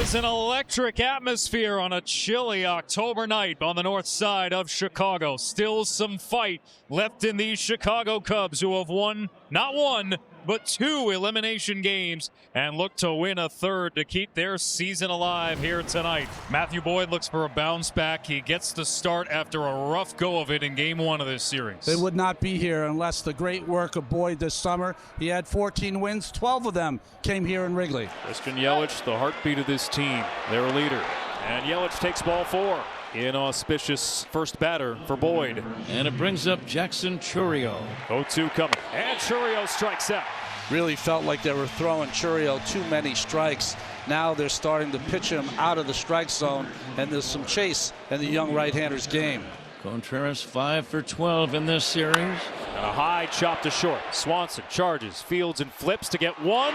is an electric atmosphere on a chilly October night on the north side of Chicago. Still some fight left in these Chicago Cubs, who have won not one, but 2 elimination games and look to win a third to keep their season alive here tonight. Matthew Boyd looks for a bounce back. He gets the start after a rough go of it in game 1 of this series. They would not be here unless the great work of Boyd this summer. He had 14 wins, 12 of them came here in Wrigley. Christian Yelich, the heartbeat of this team, their leader. And Yelich takes ball 4. Inauspicious first batter for Boyd. And it brings up Jackson Chourio. 0-2 coming. And Chourio strikes out. Really felt like they were throwing Chourio too many strikes. Now they're starting to pitch him out of the strike zone, and there's some chase in the young right-hander's game. Contreras 5 for 12 in this series. And a high chop to short. Swanson charges, fields, and flips to get 1.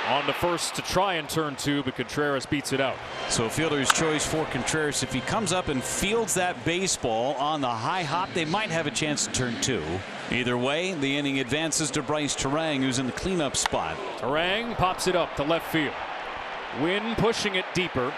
On to first to try and turn 2, but Contreras beats it out. So fielder's choice for Contreras. If he comes up and fields that baseball on the high hop, they might have a chance to turn 2. Either way, the inning advances to Bryce Terang, who's in the cleanup spot. Terang pops it up to left field. Wynn pushing it deeper,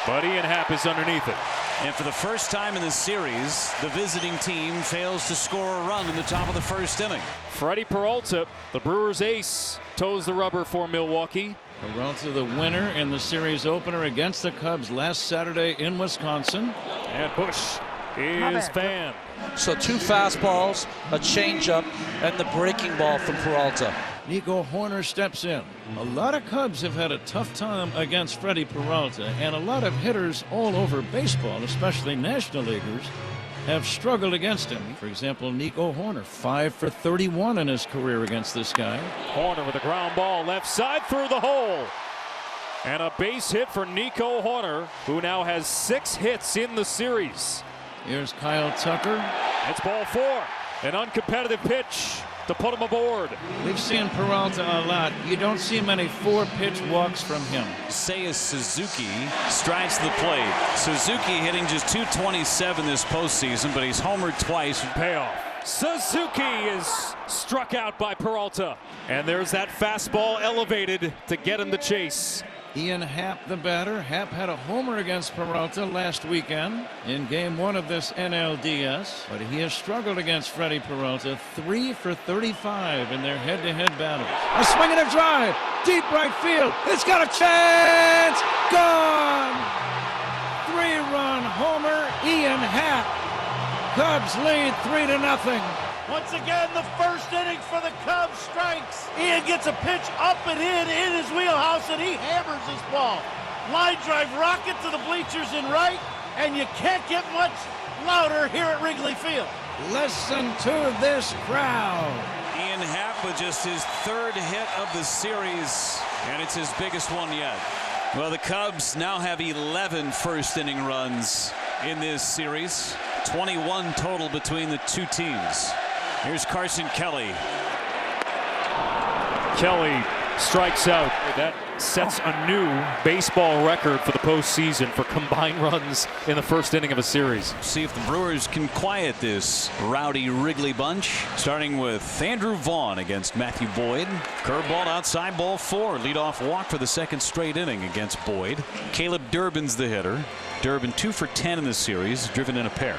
but Ian Happ is underneath it. And for the first time in the series, the visiting team fails to score a run in the top of the first inning. Freddie Peralta, the Brewers ace, toes the rubber for Milwaukee. Peralta, the winner in the series opener against the Cubs last Saturday in Wisconsin. And Bush is fanned. So 2 fastballs, a changeup, and the breaking ball from Peralta. Nico Hoerner steps in. A lot of Cubs have had a tough time against Freddie Peralta, and a lot of hitters all over baseball, especially National Leaguers, have struggled against him. For example, Nico Hoerner, 5 for 31 in his career against this guy. Hoerner with a ground ball left side through the hole. And a base hit for Nico Hoerner, who now has 6 hits in the series. Here's Kyle Tucker. It's ball 4. An uncompetitive pitch to put him aboard. We've seen Peralta a lot. You don't see many 4-pitch walks from him. Seiya Suzuki strides to the plate. Suzuki hitting just .227 this postseason, but he's homered twice. Payoff. Suzuki is struck out by Peralta. And there's that fastball elevated to get him the chase. Ian Happ, the batter. Happ had a homer against Peralta last weekend in game 1 of this NLDS, but he has struggled against Freddie Peralta. 3 for 35 in their head-to-head battles. A swing and a drive, deep right field. It's got a chance. Gone. 3-run homer, Ian Happ. Cubs lead 3-0. Once again, the first inning for the Cubs strikes. Ian gets a pitch up and in his wheelhouse, and he hammers his ball. Line drive rocket to the bleachers in right, and you can't get much louder here at Wrigley Field. Listen to this crowd. Ian Happ with just his 3rd hit of the series, and it's his biggest one yet. Well, the Cubs now have 11 first inning runs in this series. 21 total between the 2 teams. Here's Carson Kelly. Kelly strikes out. That sets a new baseball record for the postseason for combined runs in the first inning of a series. See if the Brewers can quiet this rowdy Wrigley bunch. Starting with Andrew Vaughn against Matthew Boyd. Curveball outside, ball 4. Leadoff walk for the 2nd straight inning against Boyd. Caleb Durbin's the hitter. Durbin 2 for 10 in the series, driven in a pair.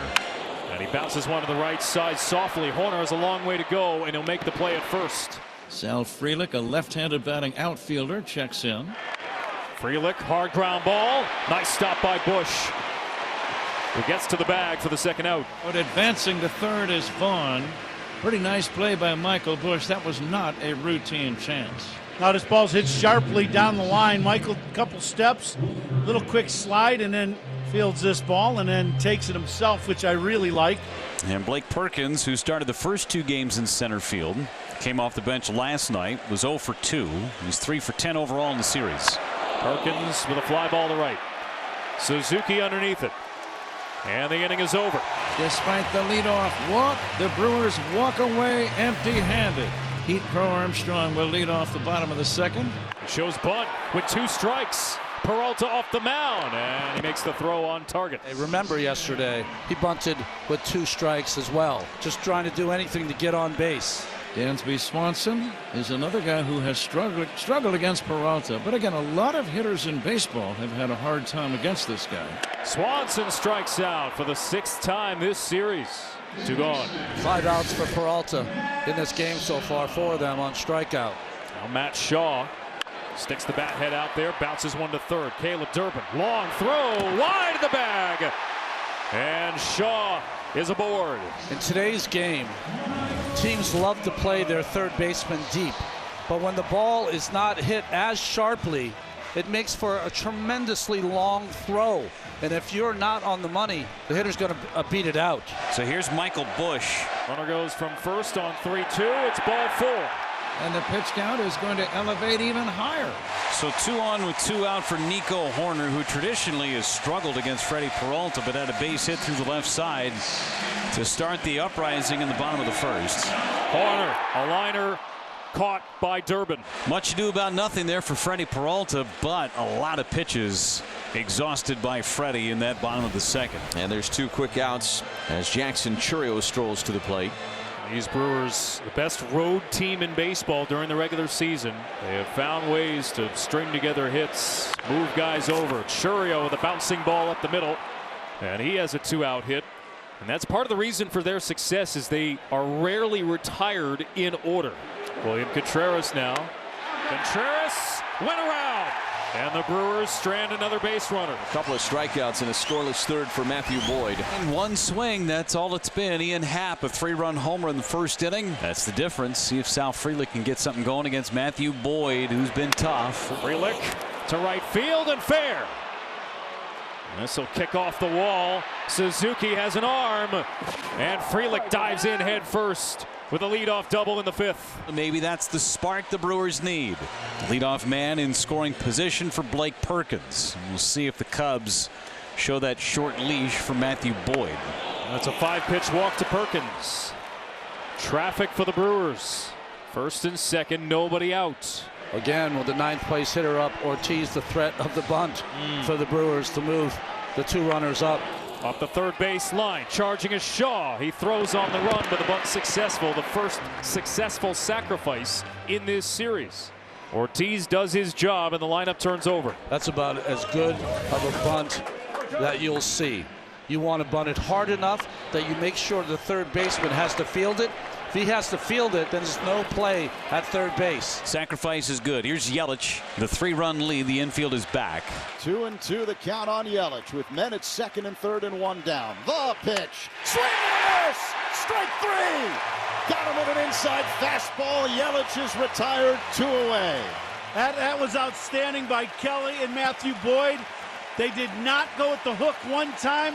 And he bounces one to the right side softly. Hoerner has a long way to go, and he'll make the play at first. Sal Frelick, a left-handed batting outfielder, checks in. Frelick, hard ground ball. Nice stop by Bush, who gets to the bag for the 2nd out. But advancing to 3rd is Vaughn. Pretty nice play by Michael Bush. That was not a routine chance. Now this ball's hit sharply down the line. Michael, couple steps, little quick slide, and then fields this ball and then takes it himself, which I really like. And Blake Perkins, who started the first 2 games in center field, came off the bench last night, was 0 for 2. He's 3 for 10 overall in the series. Perkins with a fly ball to right. Suzuki underneath it. And the inning is over. Despite the leadoff walk, the Brewers walk away empty-handed. Heat Crow Armstrong will lead off the bottom of the 2nd. He shows bunt with 2 strikes. Peralta off the mound, and he makes the throw on target. Hey, remember yesterday, he bunted with 2 strikes as well, just trying to do anything to get on base. Dansby Swanson is another guy who has struggled against Peralta. But again, a lot of hitters in baseball have had a hard time against this guy. Swanson strikes out for the 6th time this series. 2 gone. 5 outs for Peralta in this game so far, 4 of them on strikeout. Now Matt Shaw sticks the bat head out there, bounces one to third. Caleb Durbin, long throw, wide of the bag. And Shaw is aboard. In today's game, teams love to play their third baseman deep, but when the ball is not hit as sharply, it makes for a tremendously long throw. And if you're not on the money, the hitter's going to beat it out. So here's Michael Bush. Runner goes from first on 3-2. It's ball 4. And the pitch count is going to elevate even higher. So 2 on with 2 out for Nico Horner, who traditionally has struggled against Freddie Peralta, but had a base hit through the left side to start the uprising in the bottom of the first. Horner, a liner caught by Durbin. Much ado about nothing there for Freddie Peralta, but a lot of pitches exhausted by Freddie in that bottom of the second. And there's 2 quick outs as Jackson Churio strolls to the plate. These Brewers, the best road team in baseball during the regular season. They have found ways to string together hits, move guys over. Churio with a bouncing ball up the middle, and he has a 2-out hit. And that's part of the reason for their success, is they are rarely retired in order. William Contreras now. Contreras went around, and the Brewers strand another base runner. A couple of strikeouts and a scoreless third for Matthew Boyd. In one swing, that's all it's been. Ian Happ, a 3-run homer in the first inning. That's the difference. See if Sal Frelick can get something going against Matthew Boyd, who's been tough. Frelick to right field and fair. This will kick off the wall. Suzuki has an arm, and Frelick dives in head first with a leadoff double in the 5th. Maybe that's the spark the Brewers need. Leadoff man in scoring position for Blake Perkins. We'll see if the Cubs show that short leash for Matthew Boyd. That's a 5-pitch walk to Perkins. Traffic for the Brewers. First and second, nobody out. Again, with the 9th place hitter up, Ortiz the threat of the bunt for the Brewers to move the 2 runners up. Off the third base line, charging is Shaw. He throws on the run, but the bunt successful. The first successful sacrifice in this series. Ortiz does his job, and the lineup turns over. That's about as good of a bunt that you'll see. You want to bunt it hard enough that you make sure the third baseman has to field it. If he has to field it, then there's no play at third base. Sacrifice is good. Here's Yelich. The 3-run lead. The infield is back. 2-2 the count on Yelich with men at second and third and 1 down. The pitch. Swing and a miss. Strike 3. Got him with an inside fastball. Yelich is retired. 2 away. That was outstanding by Kelly and Matthew Boyd. They did not go at the hook one time.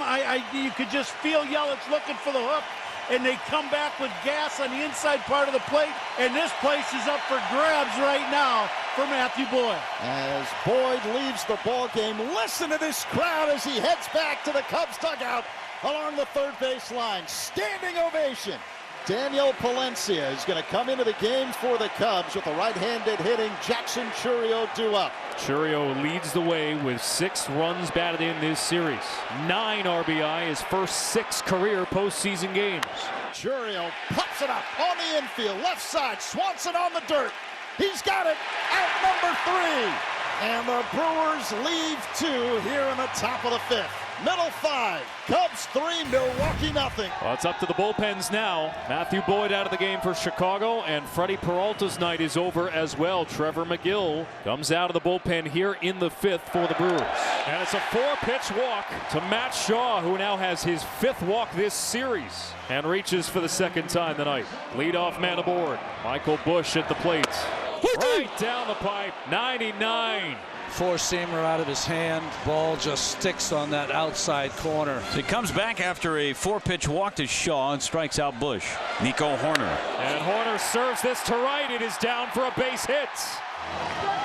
You could just feel Yelich looking for the hook. And they come back with gas on the inside part of the plate. And this place is up for grabs right now for Matthew Boyd. As Boyd leaves the ball game, listen to this crowd as he heads back to the Cubs dugout along the third base line. Standing ovation. Daniel Palencia is going to come into the game for the Cubs with the right-handed hitting Jackson Churio due up. Churio leads the way with 6 runs batted in this series. 9 RBI, his first 6 career postseason games. Churio pops it up on the infield, left side. Swanson on the dirt. He's got it at number 3. And the Brewers leave 2 here in the top of the 5th. Middle 5, Cubs 3, Milwaukee nothing. Well, it's up to the bullpens now. Matthew Boyd out of the game for Chicago, and Freddie Peralta's night is over as well. Trevor McGill comes out of the bullpen here in the 5th for the Brewers. And it's a 4-pitch walk to Matt Shaw, who now has his 5th walk this series and reaches for the 2nd time tonight. Leadoff man aboard, Michael Bush at the plate. Right down the pipe, 99. 4-seamer out of his hand. Ball just sticks on that outside corner. So he comes back after a 4-pitch walk to Shaw and strikes out Bush. Nico Horner. And Horner serves this to right. It is down for a base hit.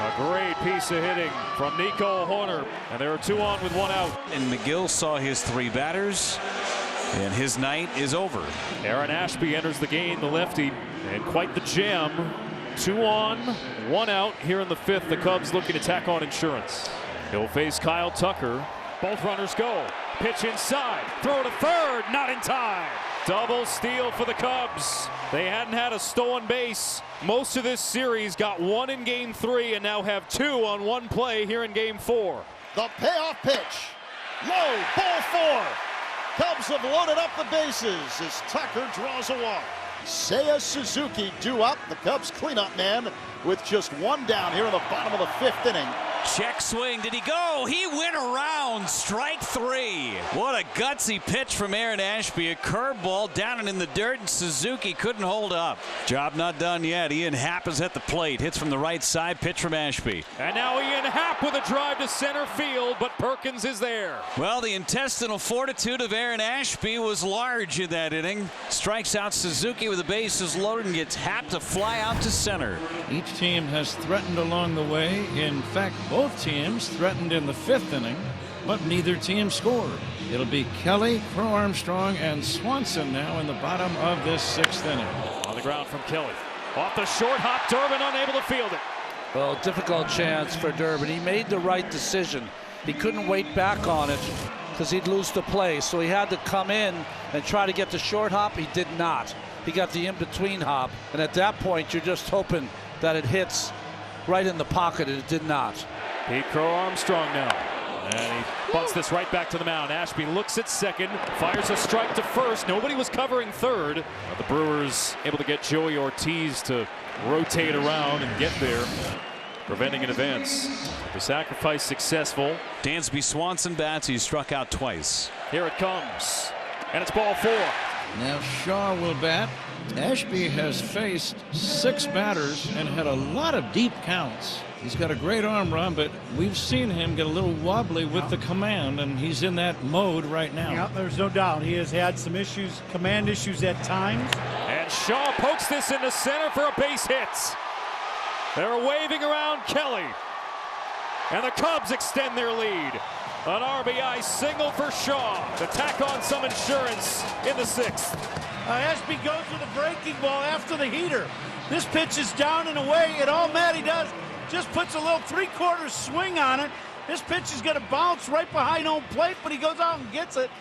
A great piece of hitting from Nico Horner. And there are 2 on with 1 out. And McGill saw his 3 batters, and his night is over. Aaron Ashby enters the game, the lefty, and quite the jam. 2 on, 1 out here in the 5th. The Cubs looking to tack on insurance. He'll face Kyle Tucker. Both runners go. Pitch inside. Throw to third. Not in time. Double steal for the Cubs. They hadn't had a stolen base most of this series, got one in Game 3, and now have two on one play here in Game 4. The payoff pitch. Low, ball 4. Cubs have loaded up the bases as Tucker draws a walk. Seiya Suzuki due up, the Cubs cleanup man, with just one down here in the bottom of the 5th inning. Check swing. Did he go? He went around. Strike 3. What a gutsy pitch from Aaron Ashby. A curveball down and in the dirt, and Suzuki couldn't hold up. Job not done yet. Ian Happ is at the plate. Hits from the right side. Pitch from Ashby. And now Ian Happ with a drive to center field, but Perkins is there. Well, the intestinal fortitude of Aaron Ashby was large in that inning. Strikes out Suzuki with the bases loaded and gets Happ to fly out to center. Each team has threatened along the way. In fact, both teams threatened in the 5th inning, but neither team scored. It'll be Kelly, Crow Armstrong, and Swanson now in the bottom of this 6th inning. On the ground from Kelly. Off the short hop, Durbin unable to field it. Well, difficult chance for Durbin. He made the right decision. He couldn't wait back on it because he'd lose the play, so he had to come in and try to get the short hop. He did not. He got the in-between hop, and at that point, you're just hoping that it hits right in the pocket, and it did not. Pete Crow Armstrong now. And he bunts this right back to the mound. Ashby looks at second, fires a strike to first. Nobody was covering third. The Brewers able to get Joey Ortiz to rotate around and get there, preventing an advance. The sacrifice successful. Dansby Swanson bats. He struck out twice. Here it comes. And it's ball 4. Now Shaw will bat. Ashby has faced 6 batters and had a lot of deep counts. He's got a great arm run, but we've seen him get a little wobbly with the command, and he's in that mode right now. Yeah, there's no doubt. He has had some issues, command issues at times. And Shaw pokes this into center for a base hit. They're waving around Kelly. And the Cubs extend their lead. An RBI single for Shaw to tack on some insurance in the 6th. Ashby goes with a breaking ball after the heater. This pitch is down and away, and all Matty does just puts a little 3/4 swing on it. This pitch is going to bounce right behind home plate, but he goes out and gets it.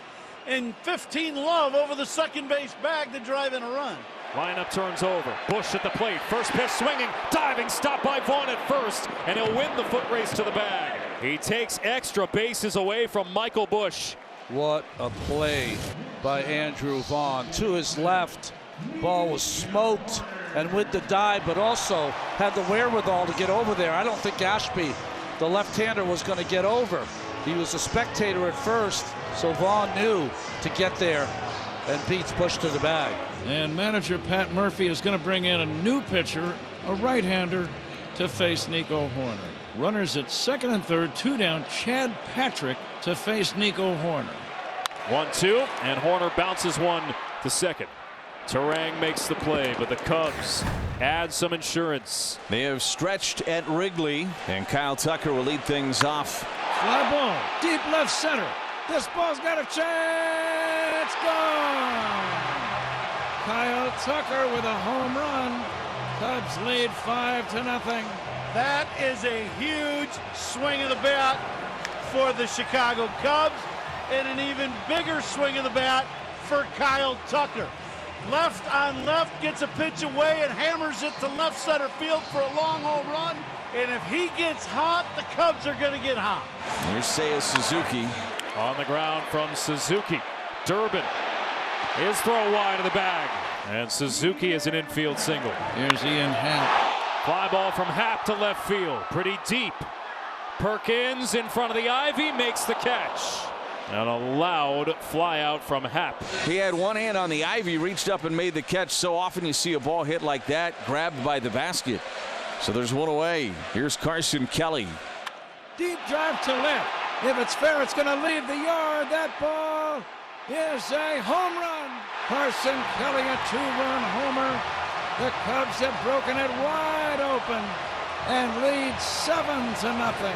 And 15 love over the second base bag to drive in a run. Lineup turns over. Bush at the plate. First pitch swinging. Diving stop by Vaughn at first. And he'll win the foot race to the bag. He takes extra bases away from Michael Bush. What a play by Andrew Vaughn. To his left. Ball was smoked and with the dive, but also had the wherewithal to get over there. I don't think Ashby, the left-hander, was going to get over. He was a spectator at first, so Vaughn knew to get there and beats Bush to the bag. And manager Pat Murphy is going to bring in a new pitcher, a right-hander, to face Nico Horner. Runners at second and third, 2 down. Chad Patrick to face Nico Horner. 1-2, and Horner bounces one to second. Terang makes the play, but the Cubs add some insurance. They have stretched at Wrigley, and Kyle Tucker will lead things off. Fly ball, deep left center. This ball's got a chance. Gone. Kyle Tucker with a home run. Cubs lead 5-0. That is a huge swing of the bat for the Chicago Cubs, and an even bigger swing of the bat for Kyle Tucker. Left on left, gets a pitch away and hammers it to left center field for a long home run. And if he gets hot, the Cubs are going to get hot. Here's Seiya Suzuki. On the ground from Suzuki. Durbin. His throw wide of the bag. And Suzuki is an infield single. Here's Ian Happ. Fly ball from Happ to left field. Pretty deep. Perkins in front of the ivy makes the catch. And a loud fly out from Happ. He had one hand on the ivy, reached up and made the catch. So often you see a ball hit like that, grabbed by the basket. So there's one away. Here's Carson Kelly. Deep drive to left. If it's fair, it's going to leave the yard. That ball is a home run. Carson Kelly, a 2-run homer. The Cubs have broken it wide open and lead 7-0.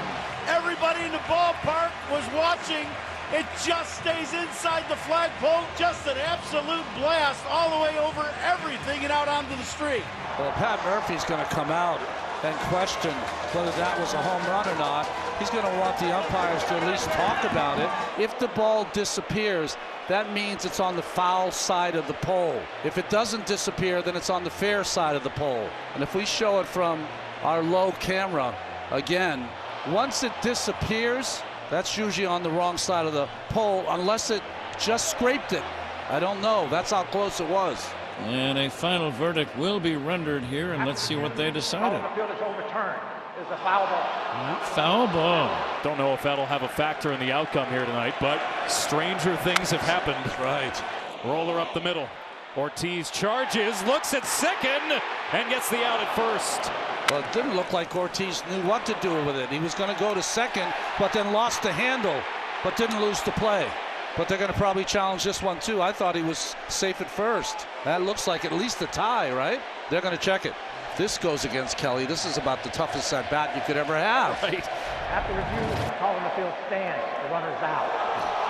Everybody in the ballpark was watching. It just stays inside the flagpole. Just an absolute blast all the way over everything and out onto the street. Well, Pat Murphy's going to come out and question whether that was a home run or not. He's going to want the umpires to at least talk about it. If the ball disappears, that means it's on the foul side of the pole. If it doesn't disappear, then it's on the fair side of the pole. And if we show it from our low camera again, once it disappears, that's usually on the wrong side of the pole, unless it just scraped it. I don't know. That's how close it was. And a final verdict will be rendered here, and let's see what they decided. The field is overturned. It's a foul ball. Foul ball. Don't know if that'll have a factor in the outcome here tonight, but stranger things have happened. Right. Roller up the middle. Ortiz charges, looks at second, and gets the out at first. Well, it didn't look like Ortiz knew what to do with it. He was going to go to second, but then lost the handle, but didn't lose the play. But they're going to probably challenge this one too. I thought he was safe at first. That looks like at least a tie, right? They're going to check it. This goes against Kelly. This is about the toughest at bat you could ever have. Right. After review, calling the field stands. The runner's out.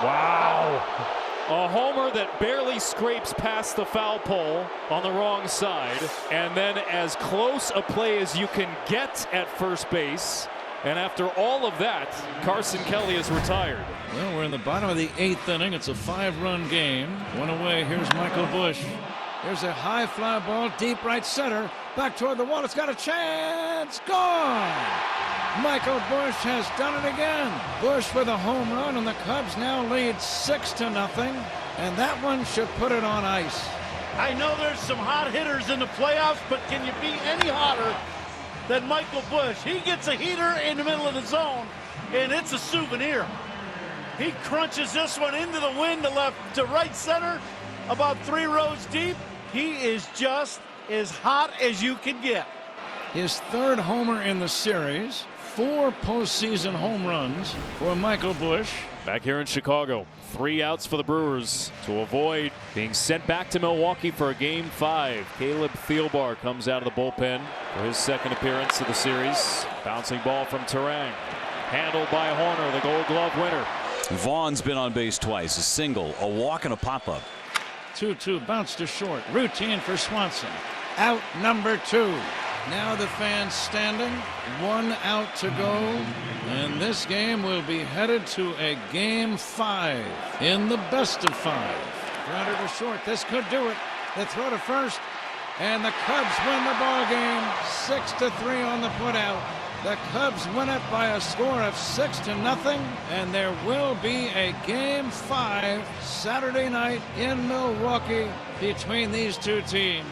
Wow. A homer that barely scrapes past the foul pole on the wrong side, and then as close a play as you can get at first base. And after all of that, Carson Kelly is retired. Well, we're in the bottom of the 8th inning. It's a 5-run game. One away. Here's Michael Busch. There's a high fly ball deep right center. Back toward the wall. It's got a chance. Gone. Michael Busch has done it again. Busch with a home run, and the Cubs now lead 6-0. And that one should put it on ice. I know there's some hot hitters in the playoffs, but can you be any hotter than Michael Busch? He gets a heater in the middle of the zone, and it's a souvenir. He crunches this one into the wind to right center, about 3 rows deep. He is just as hot as you can get. His 3rd homer in the series. 4 postseason home runs for Michael Busch. Back here in Chicago, 3 outs for the Brewers to avoid being sent back to Milwaukee for a Game 5. Caleb Thielbar comes out of the bullpen for his 2nd appearance of the series. Bouncing ball from Terang. Handled by Horner, the Gold Glove winner. Vaughn's been on base twice. A single, a walk, and a pop-up. 2-2, bounce to short. Routine for Swanson. Out number 2. Now the fans standing. 1 out to go. And this game will be headed to a Game 5 in the best of 5. Grounder to short. This could do it. They throw to first. And the Cubs win the ball game. 6-3 on the putout. The Cubs win it by a score of 6-0. And there will be a Game 5 Saturday night in Milwaukee between these two teams.